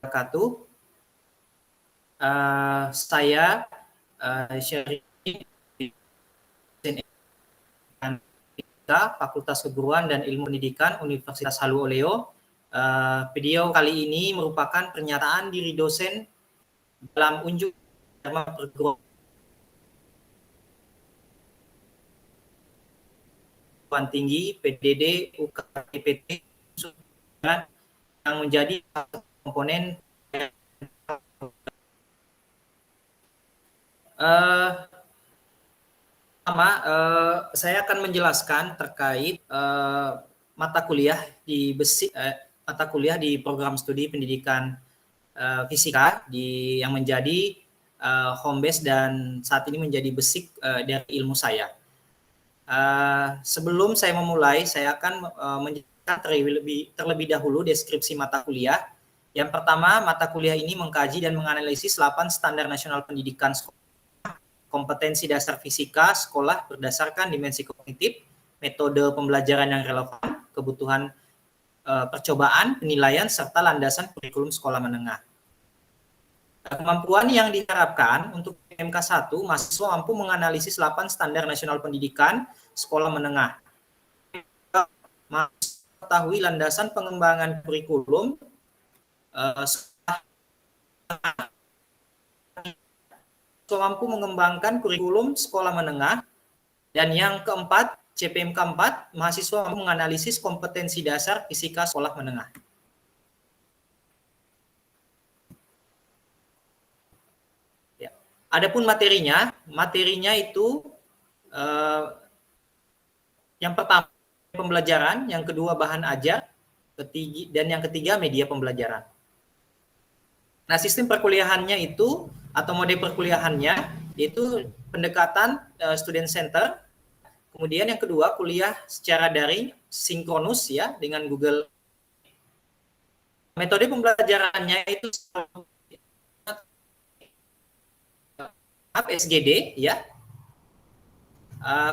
wabarakatuh. Saya Syarif Fakultas Keguruan dan Ilmu Pendidikan Universitas Halu Oleo. Video kali ini merupakan pernyataan diri dosen dalam unjuk dharma perguruan tinggi PDD UKPT yang menjadi komponen saya akan menjelaskan terkait mata kuliah di program studi pendidikan fisika yang menjadi home base dan saat ini menjadi basic dari ilmu saya. Sebelum saya memulai, saya akan menjelaskan terlebih dahulu deskripsi mata kuliah. Yang pertama, mata kuliah ini mengkaji dan menganalisis 8 standar nasional pendidikan sekolah, kompetensi dasar fisika sekolah berdasarkan dimensi kognitif, metode pembelajaran yang relevan, kebutuhan percobaan, penilaian, serta landasan kurikulum sekolah menengah. Kemampuan yang diharapkan untuk PMK 1, mahasiswa mampu menganalisis 8 standar nasional pendidikan sekolah menengah. Mengetahui landasan pengembangan kurikulum mampu mengembangkan kurikulum sekolah menengah. Dan yang keempat, CPMK 4, mahasiswa mampu menganalisis kompetensi dasar fisika sekolah menengah. Ya. Adapun materinya itu yang pertama pembelajaran, yang kedua bahan ajar, dan yang ketiga media pembelajaran. Nah, sistem perkuliahannya itu atau mode perkuliahannya itu pendekatan student center. Kemudian yang kedua kuliah secara daring sinkronus ya dengan Google. Metode pembelajarannya itu SGD ya.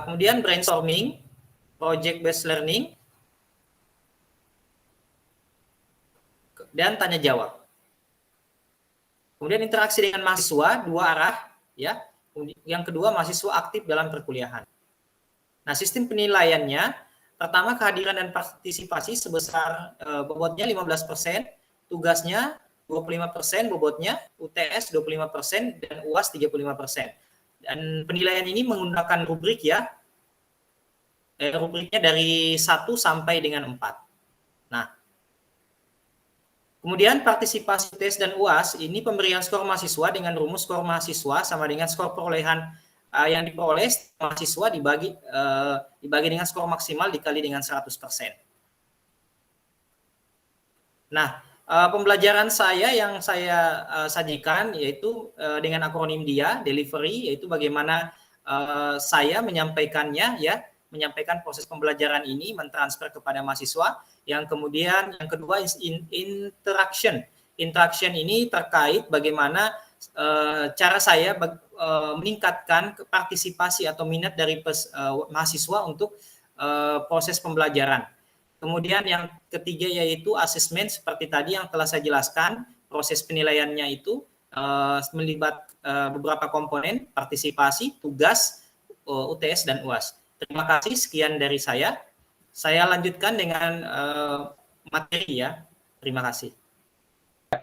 Kemudian brainstorming, project based learning, dan tanya jawab. Kemudian interaksi dengan mahasiswa 2 arah ya. Yang kedua mahasiswa aktif dalam perkuliahan. Nah, sistem penilaiannya pertama kehadiran dan partisipasi sebesar bobotnya 15%, tugasnya 25% bobotnya, UTS 25% dan UAS 35%. Dan penilaian ini menggunakan rubrik ya. Rubriknya dari 1 sampai dengan 4. Nah, kemudian partisipasi tes dan UAS ini pemberian skor mahasiswa dengan rumus skor mahasiswa sama dengan skor perolehan yang diperoleh mahasiswa dibagi dengan skor maksimal dikali dengan 100%. Nah, pembelajaran saya yang saya sajikan yaitu dengan akronim DIA, delivery, yaitu bagaimana saya menyampaikannya ya, menyampaikan proses pembelajaran ini, mentransfer kepada mahasiswa. Yang kemudian yang kedua interaction. Interaction ini terkait bagaimana cara saya meningkatkan partisipasi atau minat dari mahasiswa untuk proses pembelajaran. Kemudian yang ketiga yaitu asesmen seperti tadi yang telah saya jelaskan. Proses penilaiannya itu melibat beberapa komponen, partisipasi, tugas, UTS, dan UAS. Terima kasih, sekian dari saya. Saya lanjutkan dengan materi ya. Terima kasih.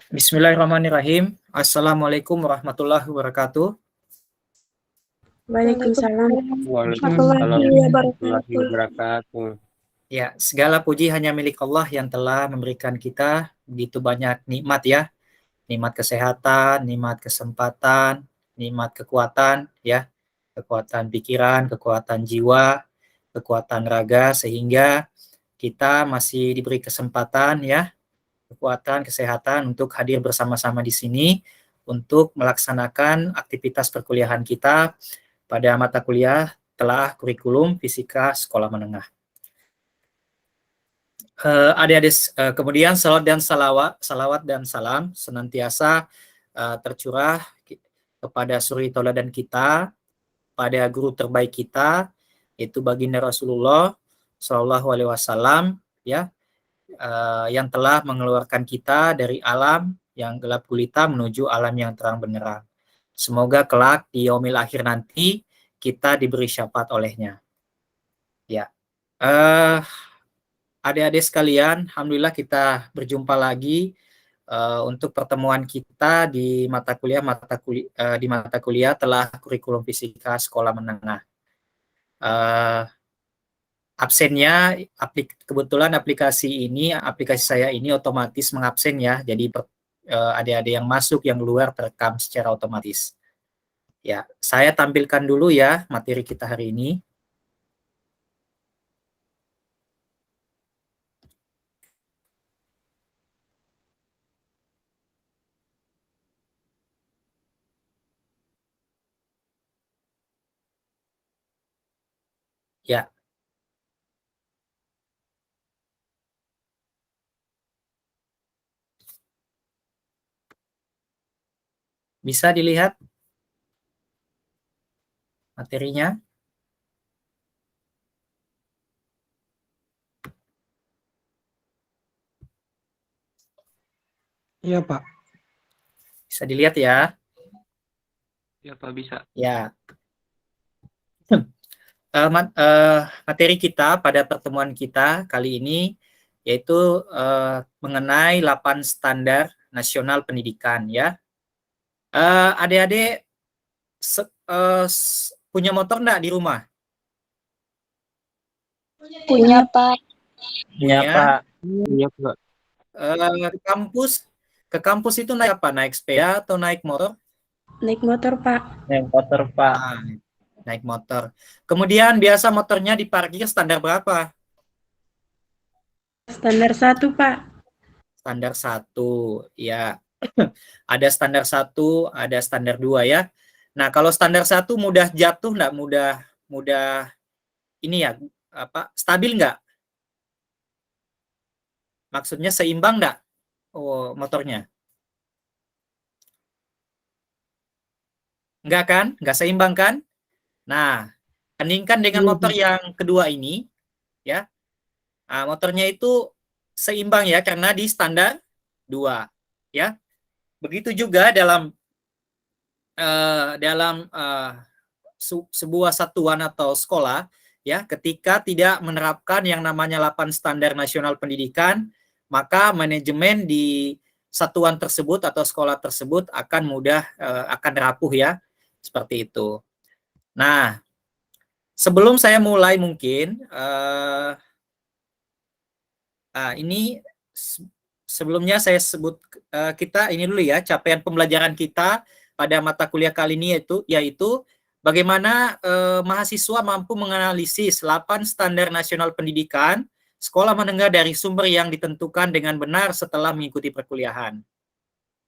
Bismillahirrahmanirrahim. Assalamualaikum warahmatullahi wabarakatuh. Waalaikumsalam warahmatullahi wabarakatuh. Ya, segala puji hanya milik Allah yang telah memberikan kita begitu banyak nikmat ya. Nikmat kesehatan, nikmat kesempatan, nikmat kekuatan ya. Kekuatan pikiran, kekuatan jiwa, kekuatan raga, sehingga kita masih diberi kesempatan ya, kekuatan kesehatan untuk hadir bersama-sama di sini untuk melaksanakan aktivitas perkuliahan kita pada mata kuliah telah kurikulum fisika sekolah menengah. Adik-adik, kemudian salawat dan salam senantiasa tercurah kepada suri tauladan kita, pada guru terbaik kita, yaitu baginda Rasulullah Shallallahu Alaihi Wasallam, ya, yang telah mengeluarkan kita dari alam yang gelap gulita menuju alam yang terang benderang. Semoga kelak di yaumil akhir nanti kita diberi syafaat olehnya. Ya, adik-adik sekalian, alhamdulillah kita berjumpa lagi untuk pertemuan kita di mata kuliah telah kurikulum fisika sekolah menengah. Absennya kebetulan aplikasi saya ini otomatis mengabsen ya, jadi adik-adik yang masuk yang keluar terekam secara otomatis. Ya, saya tampilkan dulu ya materi kita hari ini. Ya, bisa dilihat materinya. Iya, Pak. Bisa dilihat ya. Ya, Pak, bisa. Ya. Materi kita pada pertemuan kita kali ini yaitu mengenai 8 standar nasional pendidikan ya. Adik-adik punya motor enggak di rumah? Punya, Pak. Iya, Pak. Iya, Pak. Ke kampus itu naik apa? Naik sepeda atau naik motor? Naik motor, Pak. Naik motor, Pak. Naik motor. Kemudian biasa motornya diparkir standar berapa? Standar 1, Pak. Standar 1, ya. Ada standar 1, ada standar 2 ya. Nah, kalau standar 1 mudah jatuh enggak? Mudah ini ya, stabil enggak? Maksudnya seimbang enggak? Oh, motornya? Enggak kan? Enggak seimbang kan? Nah, bandingkan dengan motor yang kedua ini, ya. Nah, motornya itu seimbang ya, karena di standar 2, ya. Begitu juga dalam sebuah satuan atau sekolah, ya, ketika tidak menerapkan yang namanya 8 standar nasional pendidikan, maka manajemen di satuan tersebut atau sekolah tersebut akan rapuh ya, seperti itu. Nah, sebelum saya mulai mungkin ini sebelumnya saya sebut kita ini dulu ya, capaian pembelajaran kita pada mata kuliah kali ini yaitu bagaimana mahasiswa mampu menganalisis 8 standar nasional pendidikan sekolah menengah dari sumber yang ditentukan dengan benar setelah mengikuti perkuliahan.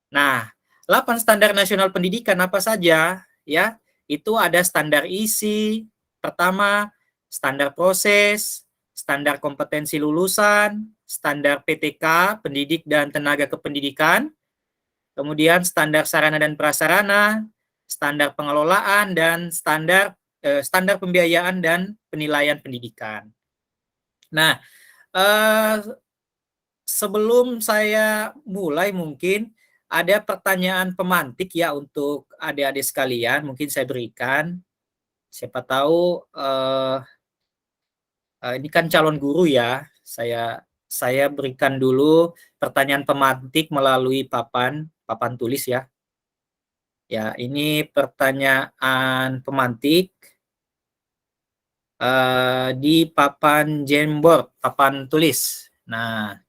Nah, 8 standar nasional pendidikan apa saja? Ya, itu ada standar isi, pertama, standar proses, standar kompetensi lulusan, standar PTK, pendidik dan tenaga kependidikan, kemudian standar sarana dan prasarana, standar pengelolaan, dan standar pembiayaan dan penilaian pendidikan. Nah, sebelum saya mulai mungkin ada pertanyaan pemantik ya untuk adik-adik sekalian, mungkin saya berikan. Siapa tahu ini kan calon guru ya, saya berikan dulu pertanyaan pemantik melalui papan tulis ya. Ya, ini pertanyaan pemantik di papan Jamboard, papan tulis. Nah,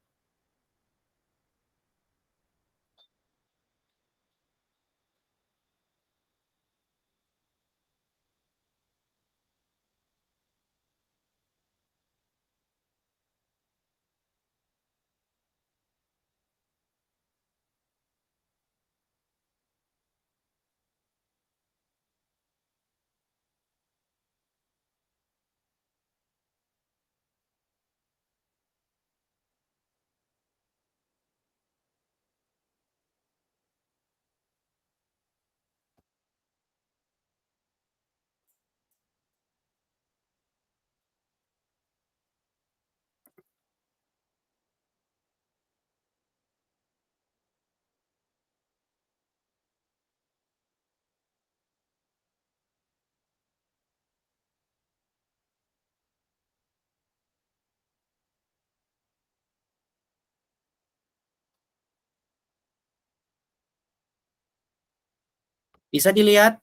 Bisa dilihat?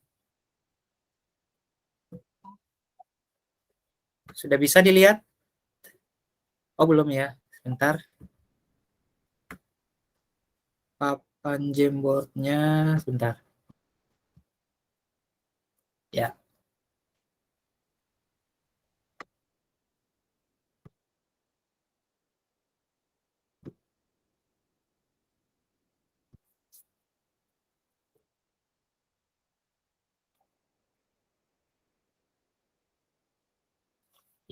Sudah bisa dilihat? Oh, belum ya. Sebentar. Papan Jamboardnya, sebentar. Ya.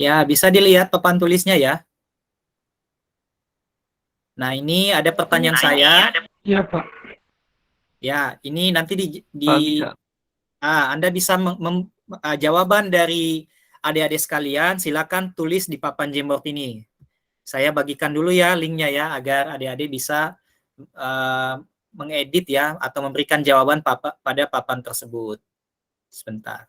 Ya, bisa dilihat papan tulisnya ya. Nah, ini ada pertanyaan saya. Iya, Pak. Ya, ini nanti Pak, bisa. Anda bisa jawaban dari adik-adik sekalian, silakan tulis di papan Jamboard ini. Saya bagikan dulu ya linknya ya, agar adik-adik bisa mengedit ya, atau memberikan jawaban pada papan tersebut. Sebentar.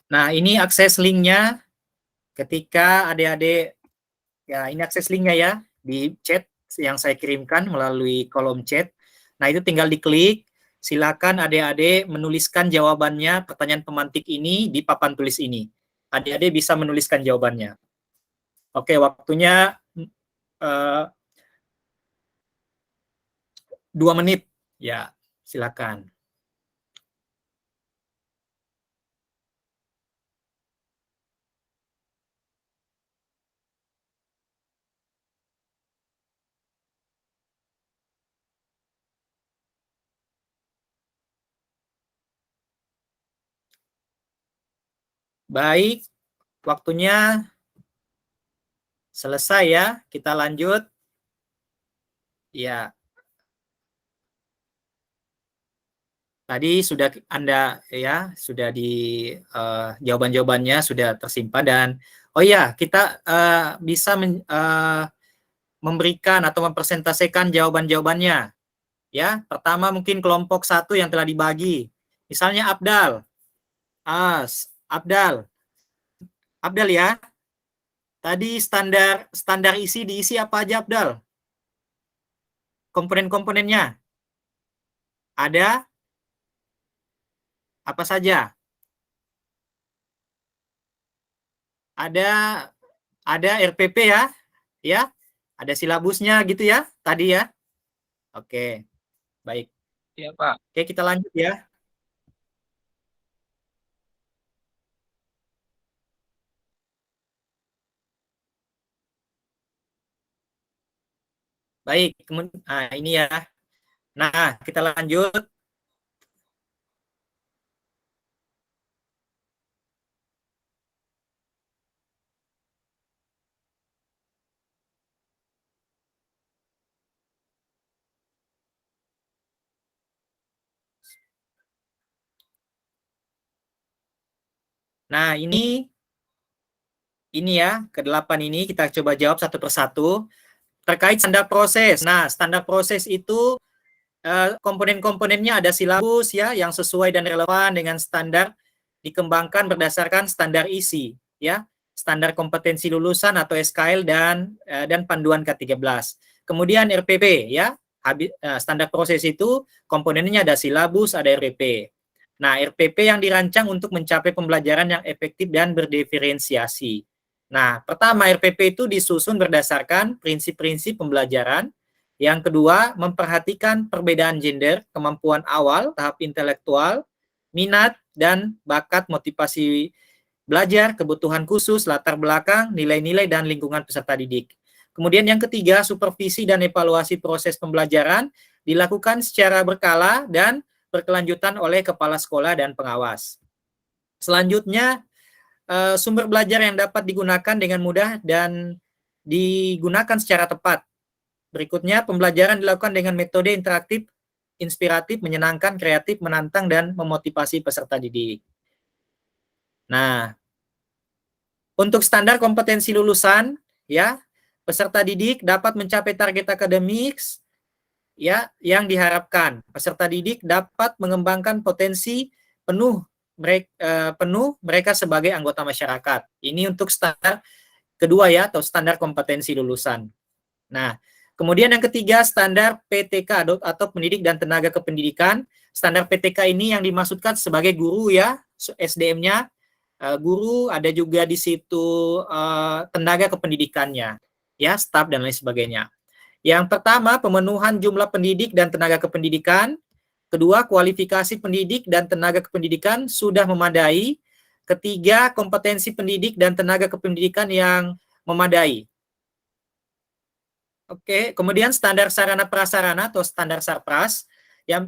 Nah, ini akses linknya ketika adik-adik, ya ini akses linknya ya, di chat yang saya kirimkan melalui kolom chat. Nah, itu tinggal diklik, silakan adik-adik menuliskan jawabannya pertanyaan pemantik ini di papan tulis ini. Adik-adik bisa menuliskan jawabannya. Oke, waktunya 2 menit. Ya, silakan. Baik, waktunya selesai ya. Kita lanjut. Ya, tadi sudah Anda ya, sudah di jawaban-jawabannya sudah tersimpan, dan oh ya, kita bisa memberikan atau mempresentasikan jawaban-jawabannya. Ya, pertama mungkin kelompok 1 yang telah dibagi. Misalnya Abdal. Abdal. Abdal ya. Tadi standar isi diisi apa aja, Abdal? Komponen-komponennya ada apa saja? Ada RPP ya, ya. Ada silabusnya gitu ya, tadi ya. Oke, baik. Iya, Pak. Oke, kita lanjut ya. Baik, ini ya. Nah, kita lanjut. Nah, ini ya, ke-8 ini kita coba jawab satu persatu. Terkait standar proses. Nah, standar proses itu komponen-komponennya ada silabus ya, yang sesuai dan relevan dengan standar, dikembangkan berdasarkan standar isi ya, standar kompetensi lulusan atau SKL, dan panduan K13. Kemudian RPP ya, standar proses itu komponennya ada silabus, ada RPP. Nah, RPP yang dirancang untuk mencapai pembelajaran yang efektif dan berdiferensiasi. Nah, pertama, RPP itu disusun berdasarkan prinsip-prinsip pembelajaran. Yang kedua, memperhatikan perbedaan gender, kemampuan awal, tahap intelektual, minat, dan bakat, motivasi belajar, kebutuhan khusus, latar belakang, nilai-nilai, dan lingkungan peserta didik. Kemudian yang ketiga, supervisi dan evaluasi proses pembelajaran dilakukan secara berkala dan berkelanjutan oleh kepala sekolah dan pengawas. Selanjutnya, sumber belajar yang dapat digunakan dengan mudah dan digunakan secara tepat. Berikutnya, pembelajaran dilakukan dengan metode interaktif, inspiratif, menyenangkan, kreatif, menantang, dan memotivasi peserta didik. Nah, untuk standar kompetensi lulusan, ya, peserta didik dapat mencapai target akademik ya yang diharapkan. Peserta didik dapat mengembangkan potensi penuh mereka sebagai anggota masyarakat. Ini untuk standar kedua ya, atau standar kompetensi lulusan. Nah, kemudian yang ketiga, standar PTK atau pendidik dan tenaga kependidikan. Standar PTK ini yang dimaksudkan sebagai guru ya, SDM-nya guru, ada juga di situ tenaga kependidikannya, ya, staf dan lain sebagainya. Yang pertama, pemenuhan jumlah pendidik dan tenaga kependidikan. Kedua, kualifikasi pendidik dan tenaga kependidikan sudah memadai. Ketiga, kompetensi pendidik dan tenaga kependidikan yang memadai. Oke, kemudian standar sarana prasarana atau standar Sarpras,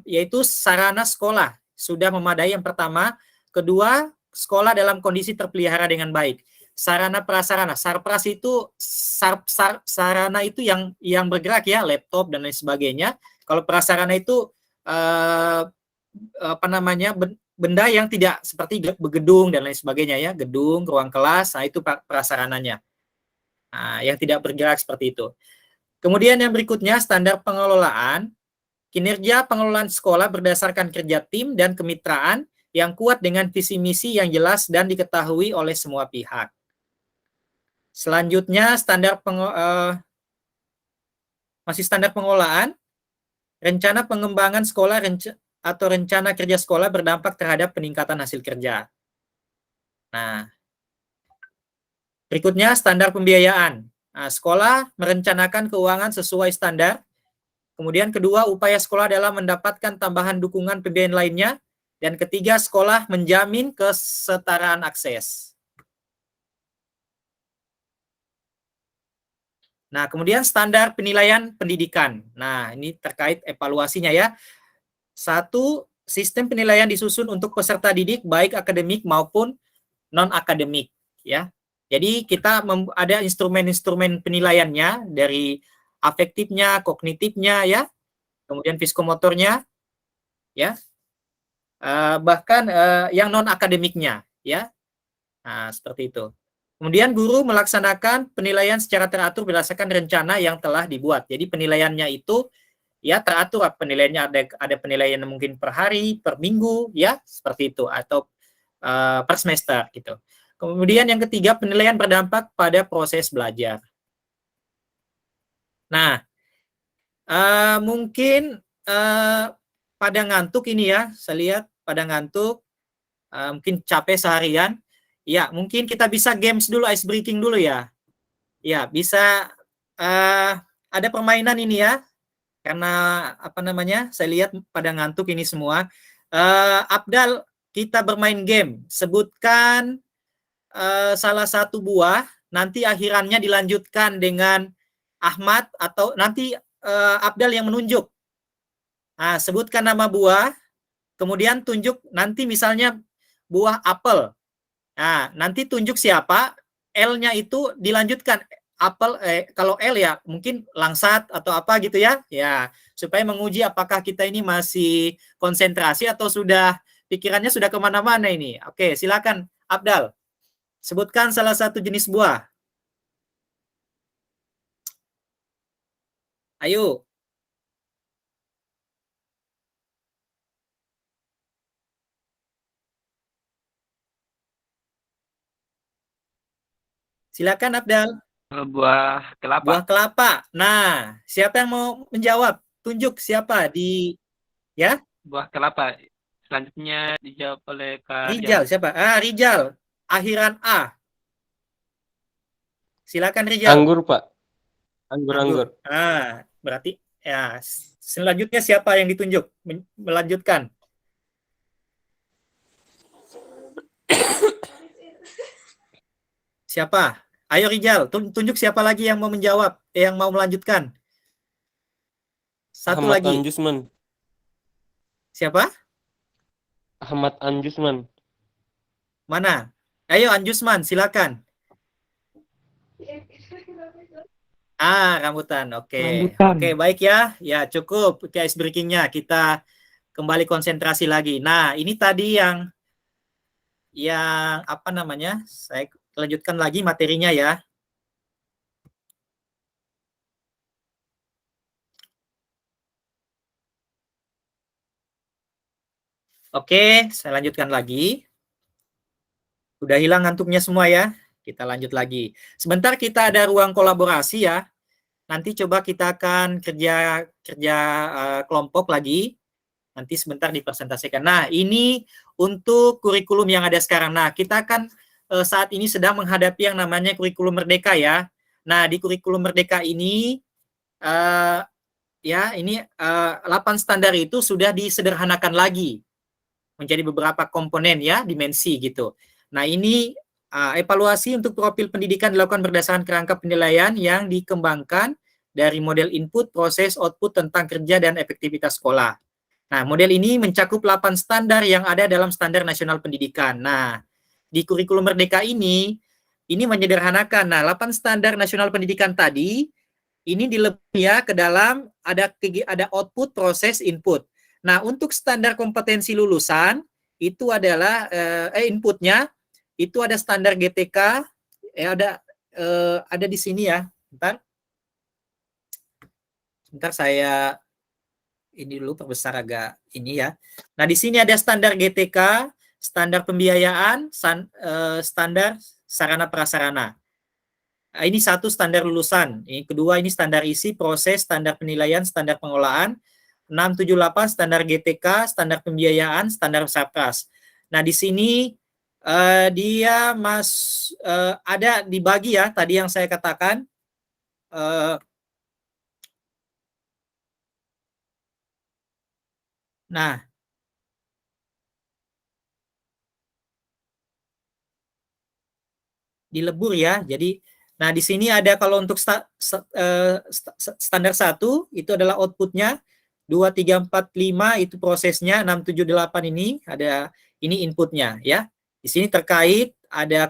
yaitu sarana sekolah sudah memadai yang pertama. Kedua, sekolah dalam kondisi terpelihara dengan baik. Sarana prasarana, Sarpras itu sarana itu yang bergerak ya, laptop dan lain sebagainya. Kalau prasarana itu benda yang tidak seperti gedung dan lain sebagainya ya, gedung, ruang kelas, nah itu prasarananya. Nah, yang tidak bergerak seperti itu. Kemudian yang berikutnya, standar pengelolaan. Kinerja pengelolaan sekolah berdasarkan kerja tim dan kemitraan yang kuat dengan visi misi yang jelas dan diketahui oleh semua pihak. Selanjutnya, masih standar pengelolaan. Rencana pengembangan sekolah atau rencana kerja sekolah berdampak terhadap peningkatan hasil kerja. Nah, berikutnya standar pembiayaan. Nah, sekolah merencanakan keuangan sesuai standar. Kemudian kedua, upaya sekolah dalam mendapatkan tambahan dukungan pembiayaan lainnya. Dan ketiga, sekolah menjamin kesetaraan akses. Nah, kemudian standar penilaian pendidikan. Nah, ini terkait evaluasinya ya. Satu, sistem penilaian disusun untuk peserta didik baik akademik maupun non-akademik ya. Jadi kita ada instrumen-instrumen penilaiannya dari afektifnya, kognitifnya ya, kemudian psikomotornya ya. Bahkan yang non-akademiknya ya. Nah, seperti itu. Kemudian guru melaksanakan penilaian secara teratur berdasarkan rencana yang telah dibuat. Jadi penilaiannya itu ya teratur, penilaiannya ada penilaian mungkin per hari, per minggu ya, seperti itu, atau per semester gitu. Kemudian yang ketiga, penilaian berdampak pada proses belajar. Nah, mungkin pada ngantuk ini ya, saya lihat pada ngantuk, mungkin capek seharian. Ya, mungkin kita bisa games dulu, ice breaking dulu ya. Ya, bisa ada permainan ini ya. Karena apa namanya? Saya lihat pada ngantuk ini semua. Abdal, kita bermain game. Sebutkan salah satu buah, nanti akhirannya dilanjutkan dengan Ahmad atau nanti Abdal yang menunjuk. Nah, sebutkan nama buah, kemudian tunjuk nanti misalnya buah apel. Nah, nanti tunjuk siapa, L-nya itu dilanjutkan. Apel, kalau L ya mungkin langsat atau apa gitu ya. Ya, supaya menguji apakah kita ini masih konsentrasi atau sudah pikirannya sudah kemana-mana ini. Oke, silakan Abdal. Sebutkan salah satu jenis buah. Ayo. Silakan Abdal. Buah kelapa. Buah kelapa. Nah, siapa yang mau menjawab? Tunjuk siapa di ya? Buah kelapa. Selanjutnya dijawab oleh Kak Rijal siapa? Rijal. Akhiran A. Silakan Rijal. Anggur, Pak. Anggur. Berarti ya selanjutnya siapa yang ditunjuk melanjutkan? Siapa? Ayo Rijal, tunjuk siapa lagi yang mau menjawab, yang mau melanjutkan. Satu Ahmad lagi. Anjusman. Siapa? Ahmad Anjusman. Mana? Ayo Anjusman, silakan. Rambutan. Oke. Rambutan. Oke, baik ya. Ya, cukup ice breaking-nya. Kita kembali konsentrasi lagi. Nah, ini tadi yang apa namanya? Saya lanjutkan lagi materinya ya. Oke, saya lanjutkan lagi. Udah hilang ngantuknya semua ya. Kita lanjut lagi. Sebentar kita ada ruang kolaborasi ya. Nanti coba kita akan kerja kelompok lagi. Nanti sebentar dipresentasikan. Nah, ini untuk kurikulum yang ada sekarang. Nah, kita akan saat ini sedang menghadapi yang namanya kurikulum merdeka ya. Nah, di kurikulum merdeka ini ya ini 8 standar itu sudah disederhanakan lagi menjadi beberapa komponen ya, dimensi gitu. Nah, ini evaluasi untuk profil pendidikan dilakukan berdasarkan kerangka penilaian yang dikembangkan dari model input, proses, output tentang kerja dan efektivitas sekolah. Nah, model ini mencakup 8 standar yang ada dalam Standar Nasional Pendidikan. Nah, di kurikulum merdeka ini menyederhanakan. Nah, 8 standar nasional pendidikan tadi ini dilebih ya ke dalam ada output, proses, input. Nah, untuk standar kompetensi lulusan itu adalah inputnya itu ada standar GTK, ada di sini ya. Bentar saya ini dulu perbesar agak ini ya. Nah, di sini ada standar GTK, standar pembiayaan, standar sarana prasarana. Nah, ini satu standar lulusan. Ini kedua ini standar isi, proses, standar penilaian, standar pengolahan. 678 standar GTK, standar pembiayaan, standar Sapras. Nah, di sini dia ada dibagi ya, tadi yang saya katakan. Nah, dilebur ya. Jadi, nah di sini ada kalau untuk standar 1 itu adalah outputnya, 2, 3, 4, 5 itu prosesnya, 6, 7, 8 ini ada ini inputnya ya. Di sini terkait ada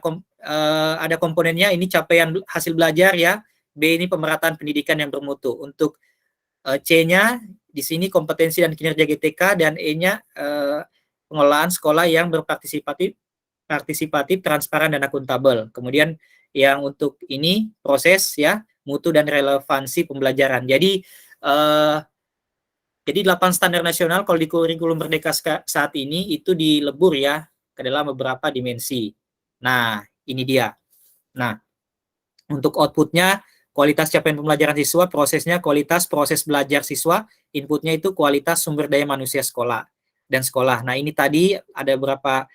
komponennya ini capaian hasil belajar ya. B ini pemerataan pendidikan yang bermutu. Untuk C-nya di sini kompetensi dan kinerja GTK dan E-nya pengelolaan sekolah yang berpartisipatif, transparan dan akuntabel. Kemudian yang untuk ini proses ya, mutu dan relevansi pembelajaran. Jadi 8 standar nasional kalau di kurikulum merdeka saat ini itu dilebur ya ke dalam beberapa dimensi. Nah, ini dia. Nah, untuk outputnya kualitas capaian pembelajaran siswa, prosesnya kualitas proses belajar siswa, inputnya itu kualitas sumber daya manusia sekolah dan sekolah. Nah, ini tadi ada beberapa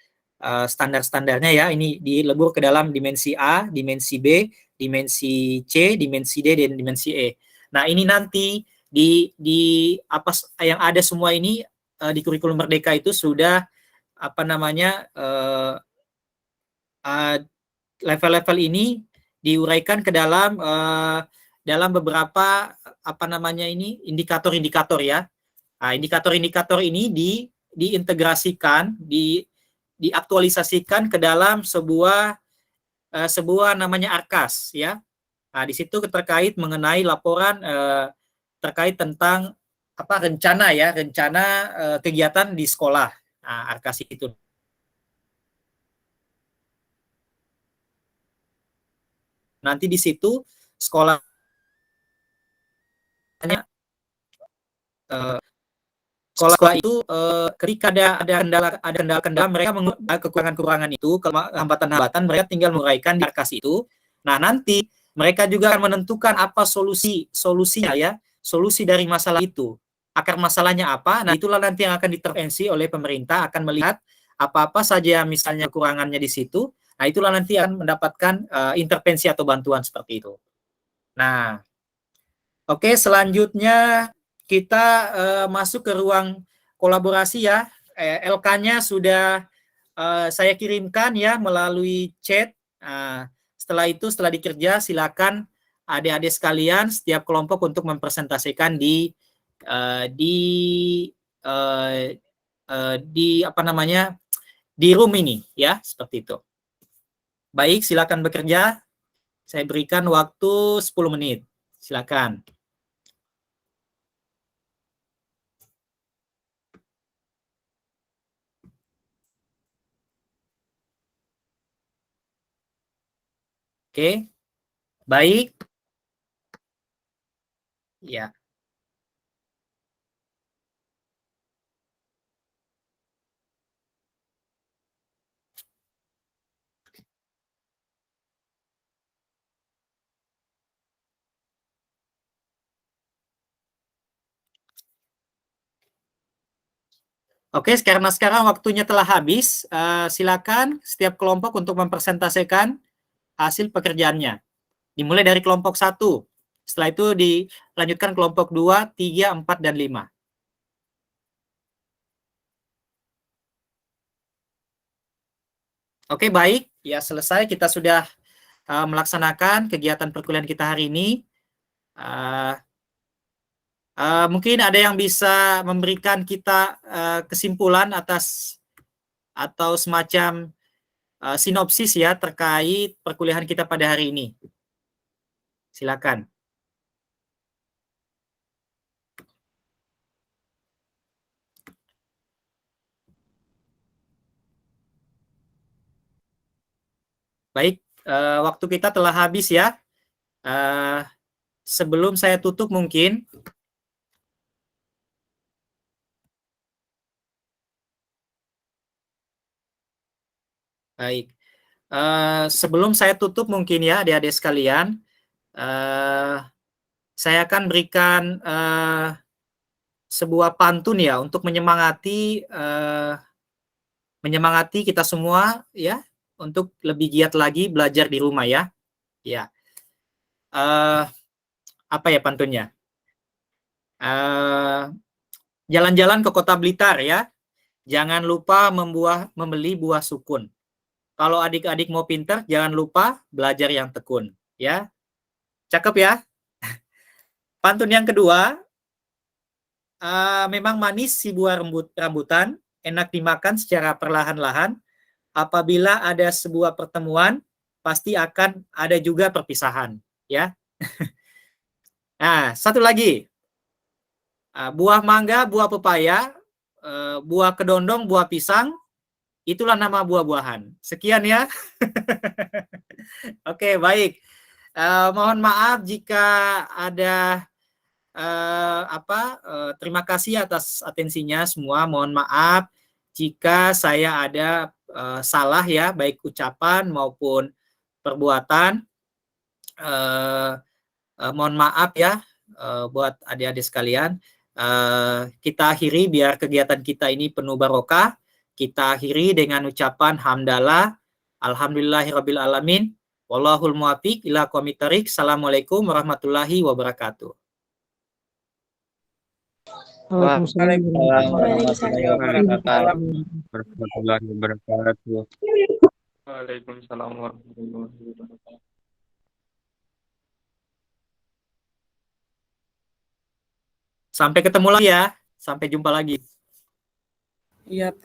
standar-standarnya ya. Ini dilebur ke dalam dimensi A, dimensi B, dimensi C, dimensi D, dan dimensi E. Nah, ini nanti di apa yang ada semua ini di kurikulum merdeka itu sudah apa namanya level-level ini diuraikan ke dalam beberapa apa namanya ini indikator-indikator ya. Nah, indikator-indikator ini diintegrasikan, diaktualisasikan ke dalam sebuah namanya Arkas ya. Nah, di situ terkait mengenai laporan terkait tentang apa rencana kegiatan di sekolah. Nah, Arkas itu. Nanti di situ sekolah sekolah itu ketika ada kendala mereka kekurangan itu, hambatan-hambatan mereka tinggal menguraikan di Arkas itu. Nah, nanti mereka juga akan menentukan apa solusinya ya, solusi dari masalah itu. Akar masalahnya apa? Nah, itulah nanti yang akan diintervensi oleh pemerintah, akan melihat apa-apa saja misalnya kekurangannya di situ. Nah, itulah nanti akan mendapatkan intervensi atau bantuan seperti itu. Nah, oke, selanjutnya kita masuk ke ruang kolaborasi ya. LK-nya sudah saya kirimkan ya melalui chat. Setelah itu, setelah dikerja, silakan adik-adik sekalian setiap kelompok untuk mempresentasikan di apa namanya di room ini ya, seperti itu. Baik, silakan bekerja. Saya berikan waktu 10 menit. Silakan. Oke, baik. Ya. Oke, karena sekarang waktunya telah habis, silakan setiap kelompok untuk mempresentasikan hasil pekerjaannya. Dimulai dari kelompok 1. Setelah itu dilanjutkan kelompok 2, 3, 4, dan 5. Oke, baik. Ya, selesai. Kita sudah melaksanakan kegiatan perkuliahan kita hari ini. Mungkin ada yang bisa memberikan kita kesimpulan atas atau semacam sinopsis ya terkait perkuliahan kita pada hari ini. Silakan. Baik, waktu kita telah habis ya. Sebelum saya tutup mungkin baik. Sebelum saya tutup mungkin ya adik-adik sekalian, saya akan berikan sebuah pantun ya untuk menyemangati kita semua ya untuk lebih giat lagi belajar di rumah ya. Ya. Apa ya pantunnya? Jalan-jalan ke Kota Blitar ya. Jangan lupa membeli buah sukun. Kalau adik-adik mau pinter, jangan lupa belajar yang tekun. Ya, cakep ya. Pantun yang kedua, memang manis si buah rambutan, enak dimakan secara perlahan-lahan. Apabila ada sebuah pertemuan, pasti akan ada juga perpisahan. Ya. Nah, satu lagi. Buah mangga, buah pepaya, buah kedondong, buah pisang, itulah nama buah-buahan. Sekian ya. Oke, baik. Mohon maaf jika ada terima kasih atas atensinya semua. Mohon maaf jika saya ada salah ya, baik ucapan maupun perbuatan. Mohon maaf ya buat adik-adik sekalian. Kita akhiri biar kegiatan kita ini penuh barokah. Kita akhiri dengan ucapan hamdalah, alhamdulillahirabbil alamin, wallahul muwaffiq ila aqwamit thoriq. Assalamualaikum warahmatullahi wabarakatuh. Waalaikumsalam warahmatullahi wabarakatuh. warahmatullahi wabarakatuh. Waalaikumsalam warahmatullahi wabarakatuh. Sampai ketemu lagi ya. Sampai jumpa lagi. Iya, Pak.